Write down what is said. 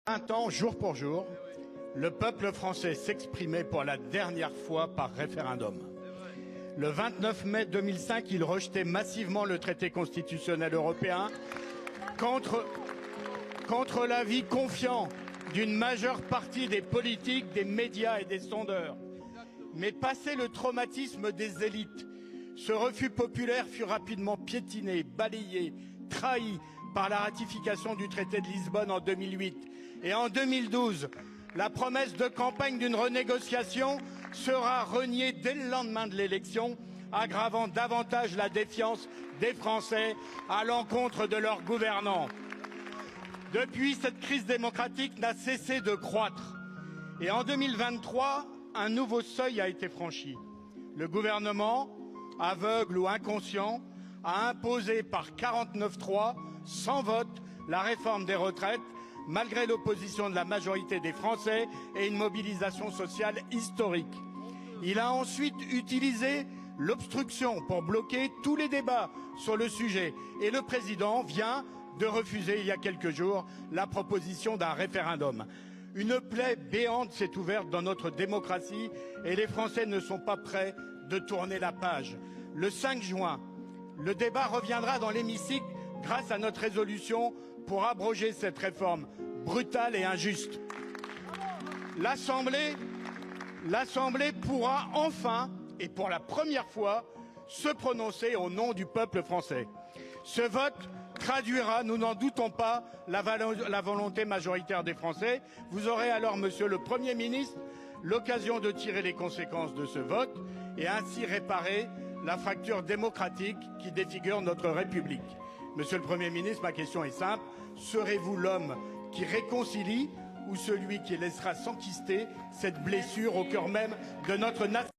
20 ans, jour pour jour, le peuple français s'exprimait pour la dernière fois par référendum. Le 29 mai 2005, il rejetait massivement le traité constitutionnel européen contre l'avis confiant d'une majeure partie des politiques, des médias et des sondeurs. Mais passé le traumatisme des élites, ce refus populaire fut rapidement piétiné, balayé, trahi par la ratification du traité de Lisbonne en 2008. Et en 2012, la promesse de campagne d'une renégociation sera reniée dès le lendemain de l'élection, aggravant davantage la défiance des Français à l'encontre de leurs gouvernants. Depuis, cette crise démocratique n'a cessé de croître. Et en 2023, un nouveau seuil a été franchi. Le gouvernement, aveugle ou inconscient, a imposé par 49-3, sans vote, la réforme des retraites, malgré l'opposition de la majorité des Français et une mobilisation sociale historique. Il a ensuite utilisé l'obstruction pour bloquer tous les débats sur le sujet. Et le président vient de refuser, il y a quelques jours, la proposition d'un référendum. Une plaie béante s'est ouverte dans notre démocratie et les Français ne sont pas prêts de tourner la page. Le 5 juin, le débat reviendra dans l'hémicycle grâce à notre résolution pour abroger cette réforme brutale et injuste. L'Assemblée pourra enfin, et pour la première fois, se prononcer au nom du peuple français. Ce vote traduira, nous n'en doutons pas, la volonté majoritaire des Français. Vous aurez alors, Monsieur le Premier ministre, l'occasion de tirer les conséquences de ce vote et ainsi réparer la fracture démocratique qui défigure notre République. Monsieur le Premier ministre, ma question est simple. Serez-vous l'homme qui réconcilie ou celui qui laissera s'enquister cette blessure au cœur même de notre nation ?